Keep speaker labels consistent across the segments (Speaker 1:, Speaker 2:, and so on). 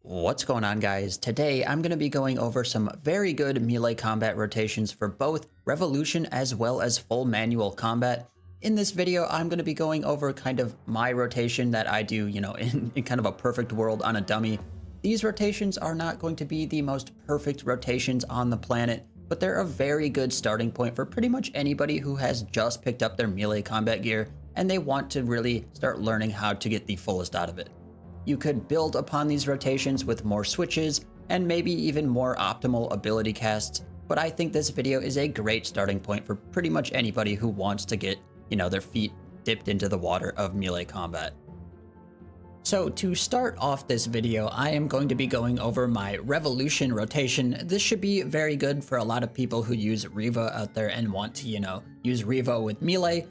Speaker 1: What's going on, guys? Today I'm going to be going over some very good melee combat rotations for both Revolution as well as full manual combat. In this video, I'm going to be going over kind of my rotation that I do, in kind of a perfect world on a dummy. These rotations are not going to be the most perfect rotations on the planet, but they're a very good starting point for pretty much anybody who has just picked up their melee combat gear and they want to really start learning how to get the fullest out of it. You could build upon these rotations with more switches and maybe even more optimal ability casts, but I think this video is a great starting point for pretty much anybody who wants to get, their feet dipped into the water of melee combat. So to start off this video, I am going to be going over my Revolution rotation. This should be very good for a lot of people who use Revo out there and want to, use Revo with melee.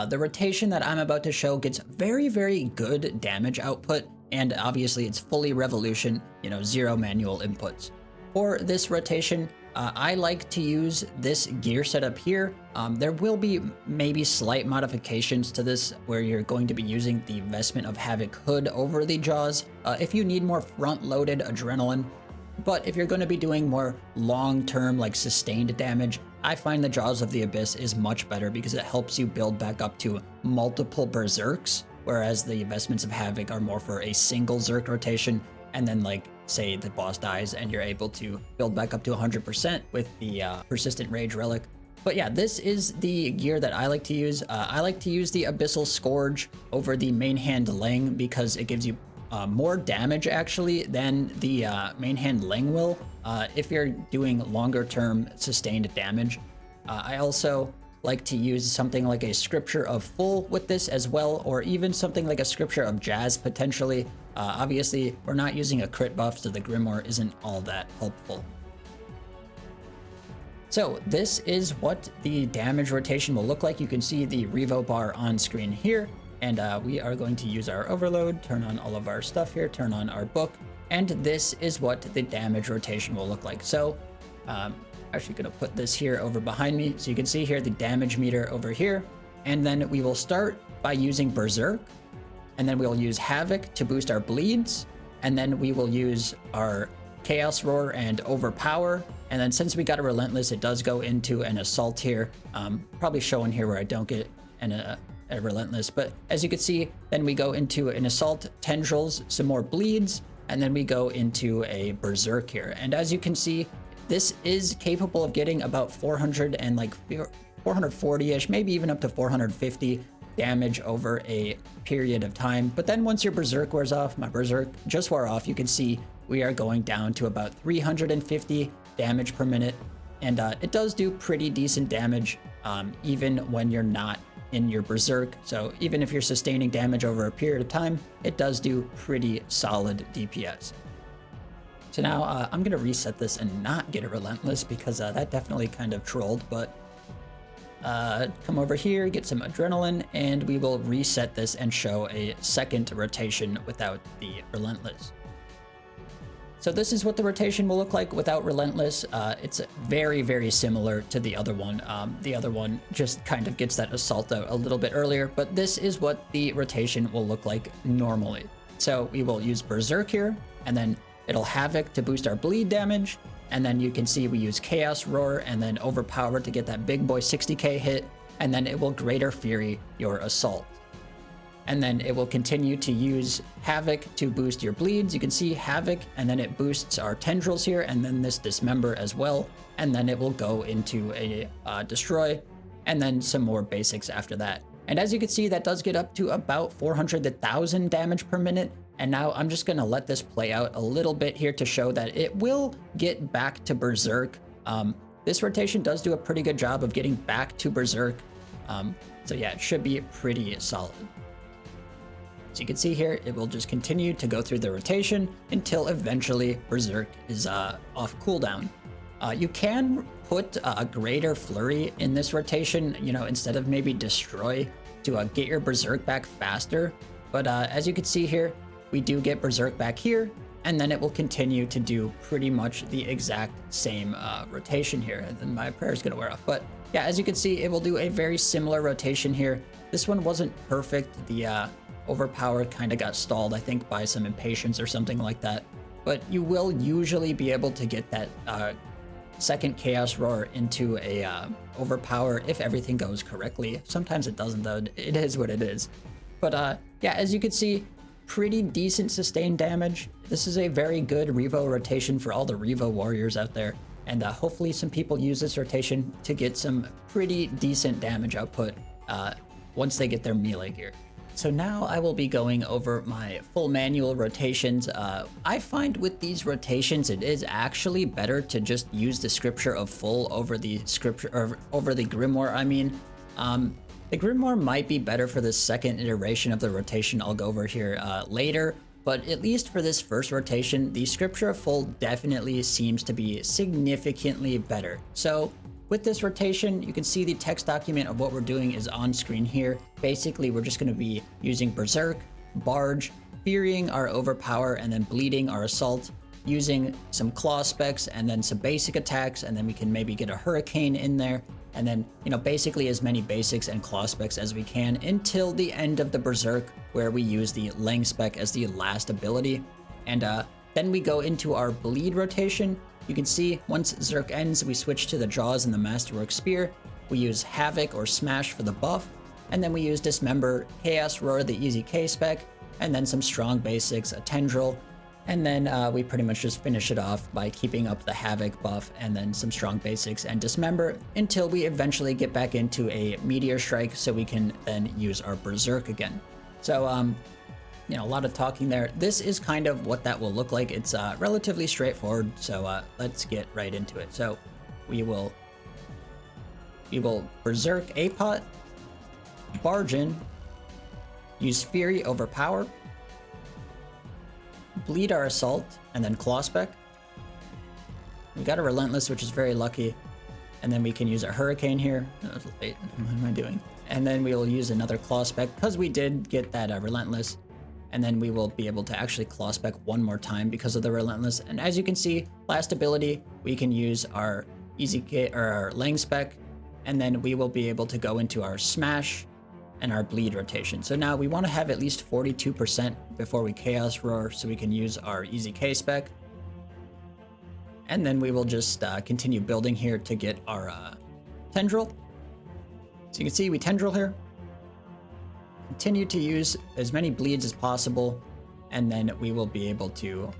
Speaker 1: The rotation that I'm about to show gets very, very good damage output, and obviously it's fully Revolution, zero manual inputs. For this rotation, I like to use this gear setup here. There will be maybe slight modifications to this where you're going to be using the Vestment of Havoc hood over the jaws if you need more front-loaded adrenaline. But if you're going to be doing more long-term, like sustained damage, I find the Jaws of the Abyss is much better because it helps you build back up to multiple berserks, whereas the Vestments of Havoc are more for a single Zerk rotation, and then say the boss dies and you're able to build back up to 100% with the Persistent Rage Relic. But yeah, this is the gear that I like to use. I like to use the Abyssal Scourge over the main hand Lang because it gives you more damage actually than the main hand Lang will if you're doing longer term sustained damage. I also like to use something like a Scripture of Full with this as well, or even something like a Scripture of Jazz potentially. Obviously, we're not using a crit buff, so the Grimoire isn't all that helpful. So this is what the damage rotation will look like. You can see the Revo bar on screen here, and we are going to use our overload, turn on all of our stuff here, turn on our book, and this is what the damage rotation will look like. So actually gonna put this here over behind me so you can see here the damage meter over here, and then we will start by using Berserk, and then we'll use Havoc to boost our bleeds, and then we will use our Chaos Roar and Overpower, and then since we got a Relentless, it does go into an Assault here. Probably showing here where I don't get a Relentless, but as you can see, then we go into an Assault, Tendrils, some more bleeds, and then we go into a Berserk here. And as you can see, this is capable of getting about 440-ish, maybe even up to 450 damage over a period of time. But then once your Berserk wears off, my Berserk just wore off, you can see we are going down to about 350 damage per minute. And it does do pretty decent damage even when you're not in your Berserk. So even if you're sustaining damage over a period of time, it does do pretty solid DPS. So now I'm gonna reset this and not get a Relentless because that definitely kind of trolled, but come over here, get some adrenaline, and we will reset this and show a second rotation without the Relentless. So this is what the rotation will look like without Relentless. It's very, very similar to the other one. The other one just kind of gets that assault out a little bit earlier, but this is what the rotation will look like normally. So we will use Berserk here, and then it'll Havoc to boost our bleed damage, and then you can see we use Chaos Roar and then Overpower to get that big boy 60k hit, and then it will Greater Fury your assault. And then it will continue to use Havoc to boost your bleeds. You can see Havoc, and then it boosts our Tendrils here, and then this Dismember as well, and then it will go into a Destroy, and then some more basics after that. And as you can see, that does get up to about 400 to 1000 damage per minute. And now I'm just gonna let this play out a little bit here to show that it will get back to Berserk. This rotation does do a pretty good job of getting back to Berserk. So yeah, it should be pretty solid. So you can see here, it will just continue to go through the rotation until eventually Berserk is off cooldown. You can put a Greater Flurry in this rotation, instead of maybe Destroy to get your Berserk back faster. But as you can see here, we do get Berserk back here, and then it will continue to do pretty much the exact same rotation here. And then my prayer is gonna wear off. But yeah, as you can see, it will do a very similar rotation here. This one wasn't perfect. The Overpower kind of got stalled, I think, by some impatience or something like that. but you will usually be able to get that second Chaos Roar into a overpower if everything goes correctly. Sometimes it doesn't though, it is what it is. But yeah, as you can see, pretty decent sustained damage. This is a very good Revo rotation for all the Revo warriors out there. And hopefully some people use this rotation to get some pretty decent damage output once they get their melee gear. So now I will be going over my full manual rotations. I find with these rotations, it is actually better to just use the scripture of full over the scripture, or over the grimoire. I mean, the grimoire might be better for the second iteration of the rotation I'll go over here later, but at least for this first rotation, the scripture of full definitely seems to be significantly better. So with this rotation, you can see the text document of what we're doing is on screen here. Basically, we're just going to be using Berserk, Barge, Furying our Overpower, and then Bleeding our Assault, using some claw specs and then some basic attacks, and then we can maybe get a Hurricane in there, and then, you know, basically as many basics and claw specs as we can until the end of the Berserk, where we use the Lang spec as the last ability. And then we go into our Bleed rotation. You can see once Zerk ends, we switch to the Jaws and the Masterwork Spear. We use Havoc or Smash for the buff, and then we use Dismember, Chaos Roar, the EZK spec, and then some strong basics, a Tendril, and then we pretty much just finish it off by keeping up the Havoc buff and then some strong basics and Dismember until we eventually get back into a Meteor Strike so we can then use our Berserk again. So you know, a lot of talking there. This is kind of what that will look like. It's relatively straightforward, so let's get right into it. So we will Berserk A-Pot, Barge in, use Fury Overpower, Bleed our Assault, and then Claw Spec. We got a Relentless, which is very lucky, and then we can use our Hurricane here. That was late. What am I doing? And then we will use another Claw Spec because we did get that Relentless. And then we will be able to actually claw spec one more time because of the Relentless. And as you can see, last ability, we can use our EZK or our Lang spec, and then we will be able to go into our Smash and our Bleed rotation. So now we want to have at least 42% before we Chaos Roar so we can use our EZK spec. And then we will just continue building here to get our Tendril. So you can see we Tendril here. Continue to use as many bleeds as possible, and then we will be able to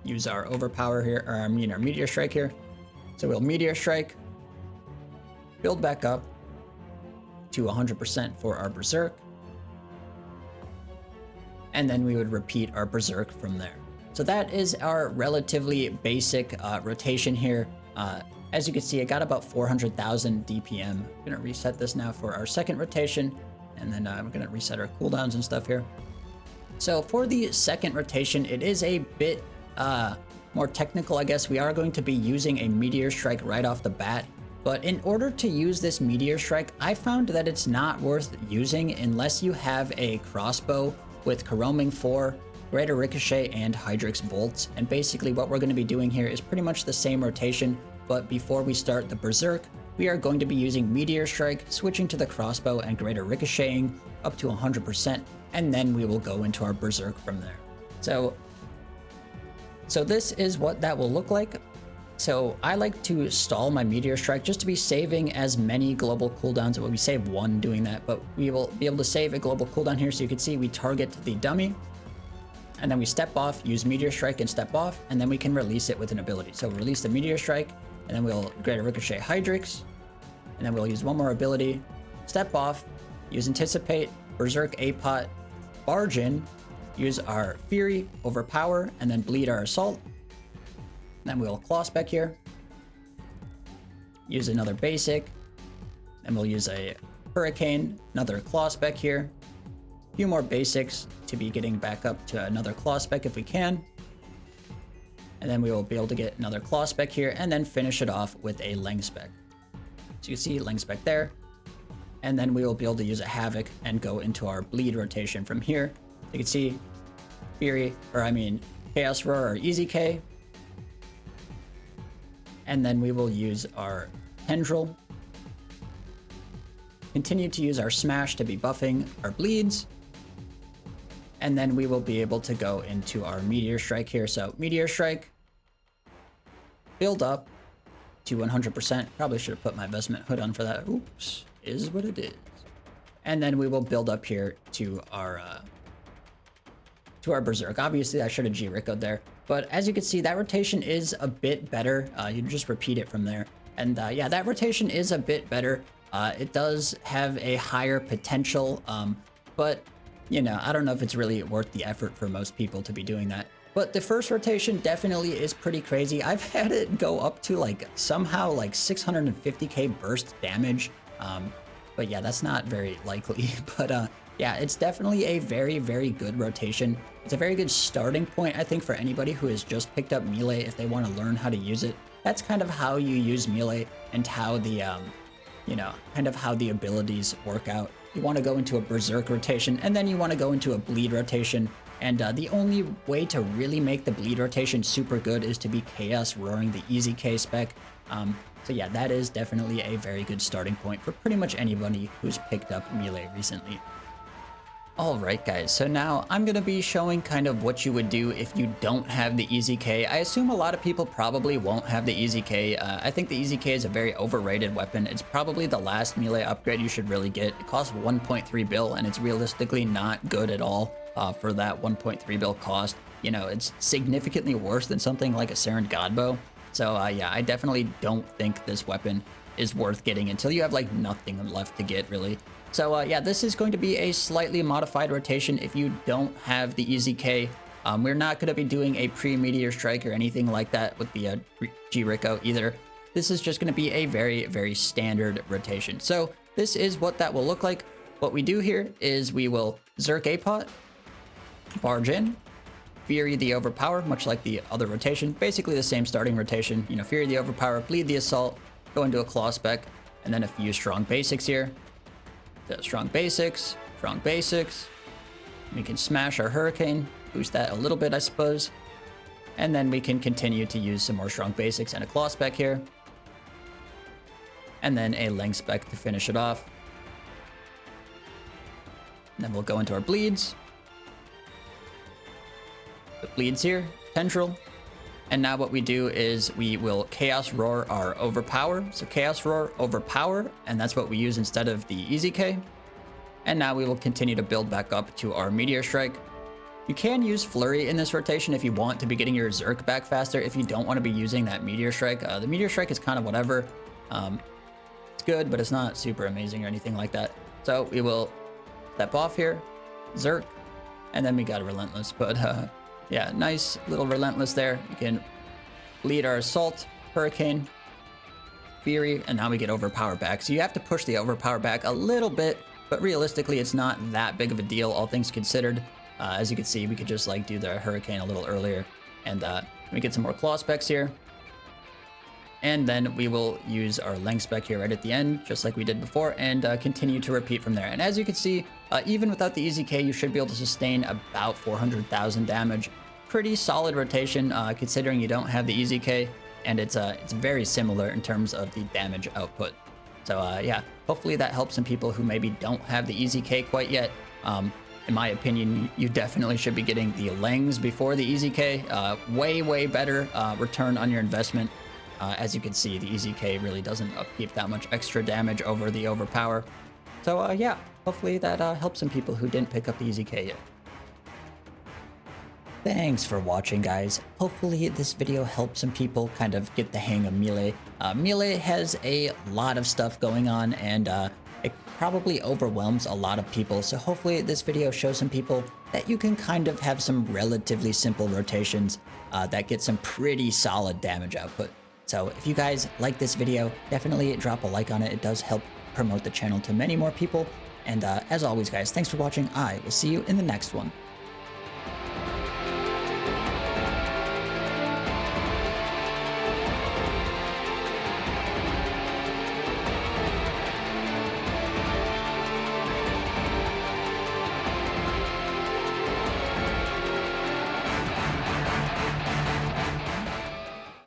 Speaker 1: use our Overpower here, or I mean our Meteor Strike here. So we'll Meteor Strike, build back up to 100% for our Berserk, and then we would repeat our Berserk from there. So that is our relatively basic rotation here. As you can see, I got about 400,000 DPM. I'm gonna reset this now for our second rotation, and then we're gonna reset our cooldowns and stuff here. So for the second rotation, it is a bit more technical, I guess. We are going to be using a Meteor Strike right off the bat, but in order to use this Meteor Strike, I found that it's not worth using unless you have a crossbow with Coroming 4, Greater Ricochet, and Hydrix Bolts. And basically what we're gonna be doing here is pretty much the same rotation, but before we start the Berserk, we are going to be using Meteor Strike, switching to the crossbow and Greater Ricocheting up to 100%, and then we will go into our Berserk from there. So this is what that will look like. So I like to stall my Meteor Strike just to be saving as many global cooldowns. Well, we save one doing that, but we will be able to save a global cooldown here. So you can see we target the dummy, and then we step off, use Meteor Strike and step off, and then we can release it with an ability. So release the Meteor Strike, and then we'll Greater Ricochet Hydrix, and then we'll use one more ability, step off, use Anticipate, Berserk A-Pot, Barge in, use our Fury, Overpower, and then Bleed our Assault. Then we'll Claw Spec here, use another basic, then we'll use a Hurricane, another Claw Spec here, a few more basics to be getting back up to another Claw Spec if we can. And then we will be able to get another Claw Spec here, and then finish it off with a Lang spec. So you can see Lang spec there. And then we will be able to use a Havoc and go into our Bleed rotation from here. You can see Chaos Roar or EZK. And then we will use our Tendril. Continue to use our Smash to be buffing our bleeds. and then we will be able to go into our Meteor Strike here. So Meteor Strike, build up to 100%. Probably should have put my investment hood on for that. Oops, is what it is. And then we will build up here to our Berserk. Obviously, I should have G-Ricoed there. But as you can see, that rotation is a bit better. You just repeat it from there. And yeah, that rotation is a bit better. It does have a higher potential, but you know, I don't know if it's really worth the effort for most people to be doing that. But the first rotation definitely is pretty crazy. I've had it go up to like somehow like 650k burst damage. But yeah, that's not very likely. But yeah, it's definitely a very, very good rotation. It's a very good starting point, I think, for anybody who has just picked up melee if they want to learn how to use it. That's kind of how you use melee and how the, you know, kind of how the abilities work out. You want to go into a Berserk rotation, and then you want to go into a Bleed rotation. And the only way to really make the Bleed rotation super good is to be Chaos Roaring the EZK spec. So yeah, that is definitely a very good starting point for pretty much anybody who's picked up melee recently. Alright guys, so now I'm going to be showing kind of what you would do if you don't have the EZK. I assume a lot of people probably won't have the EZK. I think the EZK is a very overrated weapon. It's probably the last melee upgrade you should really get. It costs 1.3 bill and it's realistically not good at all for that 1.3 bill cost. You know, it's significantly worse than something like a Saren Godbow. So yeah, I definitely don't think this weapon is worth getting until you have like nothing left to get really. So yeah, this is going to be a slightly modified rotation if you don't have the EZK. We're not going to be doing a pre-Meteor Strike or anything like that with the G-Rico either. This is just going to be a very, very standard rotation. So this is what that will look like. What we do here is we will Zerk A-Pot, barge in, Fury the Overpower, much like the other rotation. Basically the same starting rotation. You know, Fury the Overpower, Bleed the Assault, go into a Claw spec, and then a few strong basics here. Strong basics. We can smash our Hurricane, boost that a little bit, I suppose. And then we can continue to use some more strong basics and a Claw spec here. And then a Length spec to finish it off. And then we'll go into our bleeds. The bleeds here, Tendril. And now what we do is we will Chaos Roar our Overpower. So Chaos Roar, Overpower, and that's what we use instead of the EZK. And now we will continue to build back up to our Meteor Strike. You can use Flurry in this rotation if you want to be getting your Zerk back faster. If you don't want to be using that Meteor Strike, the Meteor Strike is kind of whatever. It's good, but it's not super amazing or anything like that. So we will step off here, Zerk, and then we got a Relentless, but yeah, nice little Relentless there. You can lead our Assault, Hurricane, Fury, and now we get Overpower back. So you have to push the Overpower back a little bit, but realistically, it's not that big of a deal, all things considered. As you can see, we could just like do the Hurricane a little earlier, and we get some more Claw specs here. And then we will use our Length spec here right at the end, just like we did before, and continue to repeat from there. And as you can see, even without the EZK, you should be able to sustain about 400,000 damage. Pretty solid rotation, considering you don't have the EZK, and it's very similar in terms of the damage output. So yeah, hopefully that helps some people who maybe don't have the EZK quite yet. In my opinion, you definitely should be getting the Lengs before the EZK. Way better return on your investment. As you can see, the EZK really doesn't upkeep that much extra damage over the Overpower. So yeah, hopefully that helps some people who didn't pick up the EZK yet. Thanks for watching, guys. Hopefully this video helped some people kind of get the hang of melee. Melee has a lot of stuff going on, and it probably overwhelms a lot of people. So hopefully this video shows some people that you can kind of have some relatively simple rotations that get some pretty solid damage output. So if you guys like this video, definitely drop a like on it. It does help promote the channel to many more people. And as always, guys, thanks for watching. I will see you in the next one.